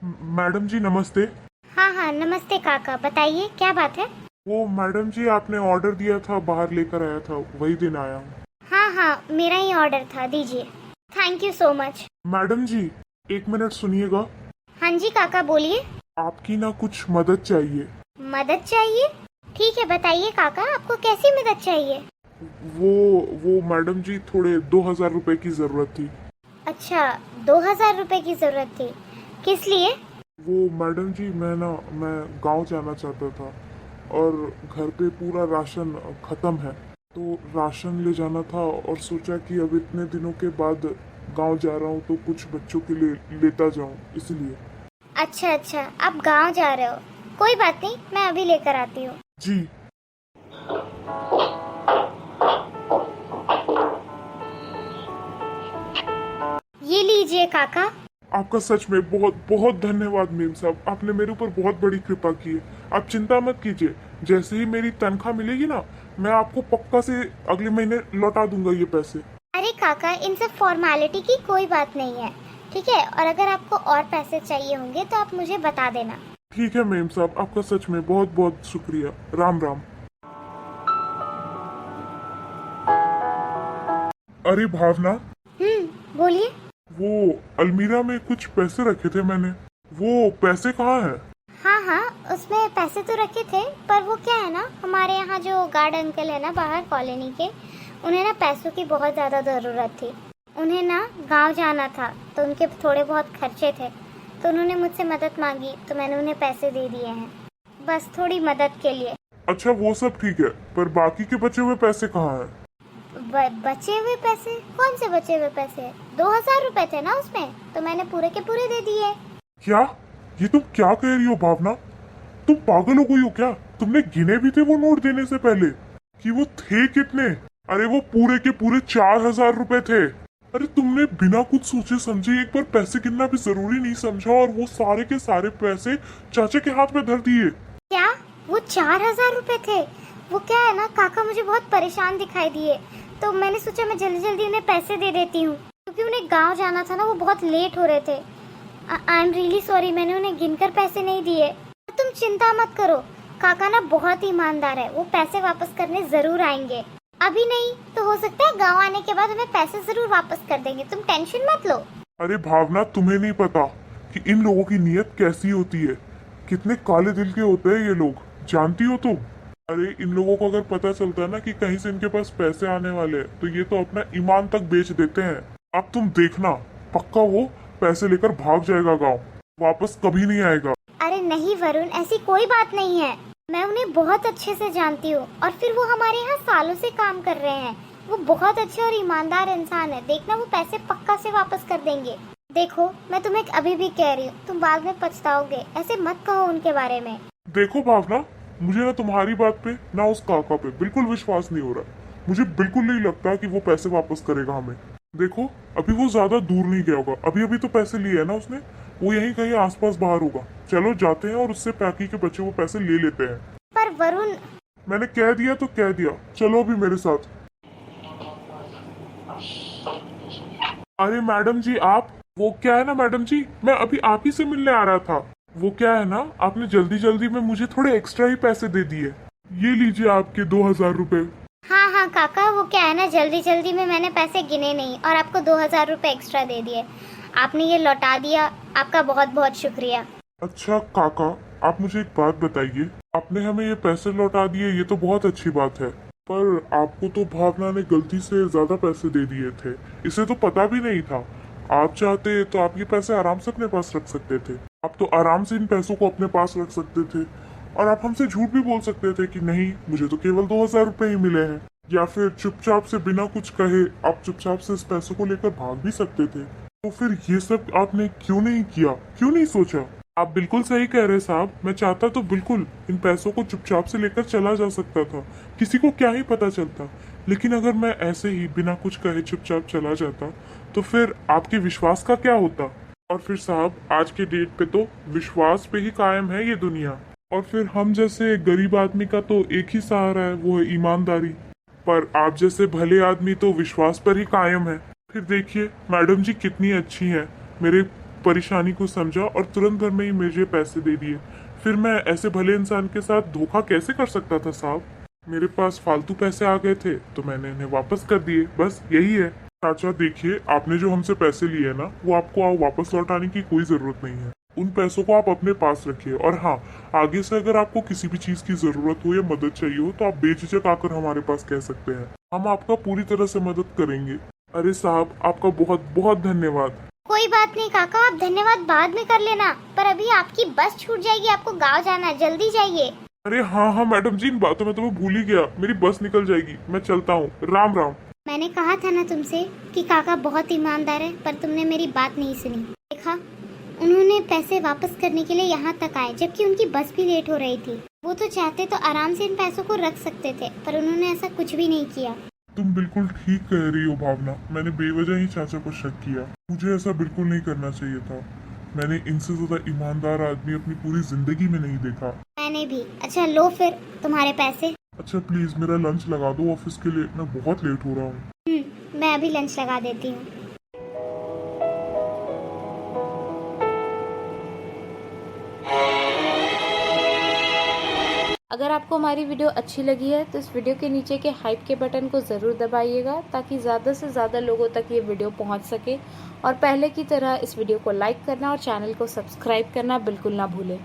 Madam जी नमस्ते। हाँ हाँ, नमस्ते काका। बताइए क्या बात है। वो मैडम जी आपने ऑर्डर दिया था, बाहर लेकर आया था, वही दिन आया हूँ। हाँ हाँ, मेरा ही ऑर्डर था, दीजिए। Thank you so much. Madam ji एक मिनट सुनिएगा। हाँ जी काका, बोलिए। आपकी ना कुछ मदद चाहिए। मदद चाहिए? ठीक है, बताइए काका, आपको कैसी मदद चाहिए। वो वो मैडम जी थोड़े 2,000 रुपए की ज़रूरत थी। अच्छा, 2,000 रुपए की जरूरत थी। किस लिए? वो मैडम जी मैं गांव जाना चाहता था और घर पे पूरा राशन ख़त्म है, तो राशन ले जाना था और सोचा कि अब इतने दिनों के बाद गांव जा रहा हूँ तो कुछ बच्चों के लिए लेता जाऊँ इसलिए। अच्छा अच्छा, आप गांव जा रहे हो। कोई बात नहीं, मैं अभी लेकर आती हूँ। जी। ये लीजिए काका। आपका सच में बहुत बहुत धन्यवाद मेम साहब, आपने मेरे ऊपर बहुत बड़ी कृपा की है। आप चिंता मत कीजिए, जैसे ही मेरी तनख्वाह मिलेगी ना, मैं आपको पक्का से अगले महीने लौटा दूंगा ये पैसे। अरे काका, इन सब फॉर्मेलिटी की कोई बात नहीं है, ठीक है। और अगर आपको और पैसे चाहिए होंगे तो आप मुझे बता देना। ठीक है मेम साहब, आपका सच में बहुत बहुत शुक्रिया। राम राम। अरे भावना, बोलिए। वो अलमीरा में कुछ पैसे रखे थे मैंने, वो पैसे कहाँ हैं? हाँ हाँ, उसमें पैसे तो रखे थे, पर वो क्या है ना, हमारे यहाँ जो गार्ड अंकल है ना बाहर कॉलोनी के, उन्हें ना पैसों की बहुत ज़्यादा ज़रूरत थी। उन्हें ना गांव जाना था, तो उनके थोड़े बहुत खर्चे थे, तो उन्होंने मुझसे मदद मांगी, तो मैंने उन्हें पैसे दे दिए हैं, बस थोड़ी मदद के लिए। अच्छा वो सब ठीक है, पर बाकी के बचे हुए पैसे कहाँ हैं? बचे हुए पैसे? कौन से बचे हुए पैसे? 2,000 रुपए थे ना उसमें, तो मैंने पूरे के पूरे दे दिए। क्या? ये तुम क्या कह रही हो भावना? तुम पागल हो गई हो क्या? तुमने गिने भी थे वो नोट देने से पहले कि वो थे कितने? अरे वो पूरे के पूरे 4,000 रुपए थे। अरे तुमने बिना कुछ सोचे समझे एक बार पैसे गिनना भी जरूरी नहीं समझा और वो सारे के सारे पैसे चाचा के हाथ में धर दिए। क्या? वो 4,000 रुपए थे? वो क्या है ना काका, मुझे बहुत परेशान दिखाई दिए, तो मैंने सोचा मैं जल्दी जल्दी उन्हें पैसे दे देती हूँ, क्योंकि उन्हें गांव जाना था ना, वो बहुत लेट हो रहे थे। आई एम रियली सॉरी, मैंने उन्हें गिनकर पैसे नहीं दिए। तुम चिंता मत करो, काका ना बहुत ईमानदार है, वो पैसे वापस करने जरूर आएंगे। अभी नहीं तो हो सकता है गाँव आने के बाद हमें पैसे जरूर वापस कर देंगे, तुम टेंशन मत लो। अरे भावना, तुम्हें नहीं पता कि इन लोगों की नीयत कैसी होती है, कितने काले दिल के होते हैं ये लोग, जानती हो तुम? अरे इन लोगों को अगर पता चलता है ना कि कहीं से इनके पास पैसे आने वाले हैं, तो ये तो अपना ईमान तक बेच देते हैं। अब तुम देखना, पक्का वो पैसे लेकर भाग जाएगा गांव, वापस कभी नहीं आएगा। अरे नहीं वरुण, ऐसी कोई बात नहीं है, मैं उन्हें बहुत अच्छे से जानती हूँ, और फिर वो हमारे यहाँ सालों से काम कर रहे हैं। वो बहुत अच्छे और ईमानदार इंसान है, देखना वो पैसे पक्का से वापस कर देंगे। देखो, मैं तुम्हें अभी भी कह रही हूँ, तुम बाद में पछताओगे, ऐसे मत कहो उनके बारे में। देखो भावना, मुझे ना तुम्हारी बात पे ना उस काका पे बिल्कुल विश्वास नहीं हो रहा। मुझे बिल्कुल नहीं लगता कि वो पैसे वापस करेगा हमें। देखो, अभी वो ज्यादा दूर नहीं गया होगा, अभी अभी तो पैसे लिए है ना उसने, वो यहीं कहीं आसपास बाहर होगा। चलो जाते हैं और उससे पैकी के बचे वो पैसे ले लेते हैं। पर वरुण। मैंने कह दिया तो कह दिया, चलो अभी मेरे साथ। अरे मैडम जी आप, वो क्या है ना मैडम जी, मैं अभी आप ही से मिलने आ रहा था। वो क्या है ना, आपने जल्दी जल्दी में मुझे थोड़े एक्स्ट्रा ही पैसे दे दिए। ये लीजिए आपके 2,000 रुपए। हाँ हाँ काका, वो क्या है ना, जल्दी जल्दी में मैंने पैसे गिने नहीं और आपको 2,000 रुपए एक्स्ट्रा दे दिए। आपने ये लौटा दिया, आपका बहुत बहुत शुक्रिया। अच्छा काका, आप मुझे एक बात बताइए, आपने हमें ये पैसे लौटा दिए, ये तो बहुत अच्छी बात है, पर आपको तो भावना ने गलती से ज्यादा पैसे दे दिए थे, इसे तो पता भी नहीं था। आप चाहते तो आप ये पैसे आराम से अपने पास रख सकते थे, आप तो आराम से इन पैसों को अपने पास रख सकते थे, और आप हमसे झूठ भी बोल सकते थे कि नहीं मुझे तो केवल 2,000 रुपए ही मिले हैं, या फिर चुपचाप से बिना कुछ कहे आप चुपचाप से इस पैसों को लेकर भाग भी सकते थे। तो फिर ये सब आपने क्यों नहीं किया, क्यों नहीं सोचा? आप बिल्कुल सही कह रहे साहब, मैं चाहता तो बिल्कुल इन पैसों को चुपचाप से लेकर चला जा सकता था, किसी को क्या ही पता चलता। लेकिन अगर मैं ऐसे ही बिना कुछ कहे चुपचाप चला जाता तो फिर आपके विश्वास का क्या होता? और फिर साहब आज के डेट पे तो विश्वास पे ही कायम है ये दुनिया, और फिर हम जैसे गरीब आदमी का तो एक ही सहारा है, वो है ईमानदारी। पर आप जैसे भले आदमी तो विश्वास पर ही कायम है। फिर देखिए मैडम जी कितनी अच्छी हैं, मेरे परेशानी को समझा और तुरंत भर में ही मुझे पैसे दे दिए। फिर मैं ऐसे भले इंसान के साथ धोखा कैसे कर सकता था साहब? मेरे पास फालतू पैसे आ गए थे तो मैंने इन्हें वापस कर दिए, बस यही है। चाचा देखिए, आपने जो हमसे पैसे लिए ना, वो आपको वापस लौटाने की कोई जरूरत नहीं है। उन पैसों को आप अपने पास रखिए, और हाँ, आगे से अगर आपको किसी भी चीज की जरूरत हो या मदद चाहिए हो तो आप बेझिझक आकर हमारे पास कह सकते हैं। हम आपका पूरी तरह से मदद करेंगे। अरे साहब, आपका बहुत बहुत धन्यवाद। कोई बात नहीं काका, आप धन्यवाद बाद में कर लेना, पर अभी आपकी बस छूट जाएगी, आपको गाँव जाना है, जल्दी जाइए। अरे हाँ हाँ मैडम जी, इन बातों में तो मैं भूल ही गया। मेरी बस निकल जाएगी, मैं चलता हूँ। राम राम। मैंने कहा था ना तुमसे कि काका बहुत ईमानदार है, पर तुमने मेरी बात नहीं सुनी। देखा, उन्होंने पैसे वापस करने के लिए यहाँ तक आए, जबकि उनकी बस भी लेट हो रही थी। वो तो चाहते तो आराम से इन पैसों को रख सकते थे, पर उन्होंने ऐसा कुछ भी नहीं किया। तुम बिल्कुल ठीक कह रही हो भावना, मैंने बेवजह ही चाचा को शक किया। मुझे ऐसा बिल्कुल नहीं करना चाहिए था। मैंने इनसे ज्यादा ईमानदार आदमी अपनी पूरी जिंदगी में नहीं देखा। मैंने भी। अच्छा लो फिर तुम्हारे पैसे। अच्छा प्लीज मेरा लंच लगा दो ऑफिस के लिए, मैं बहुत लेट हो रहा हूँ। मैं अभी लंच लगा देती हूँ। अगर आपको हमारी वीडियो अच्छी लगी है तो इस वीडियो के नीचे के हाइप के बटन को ज़रूर दबाइएगा, ताकि ज़्यादा से ज़्यादा लोगों तक ये वीडियो पहुंच सके। और पहले की तरह इस वीडियो को लाइक करना और चैनल को सब्सक्राइब करना बिल्कुल ना भूलें।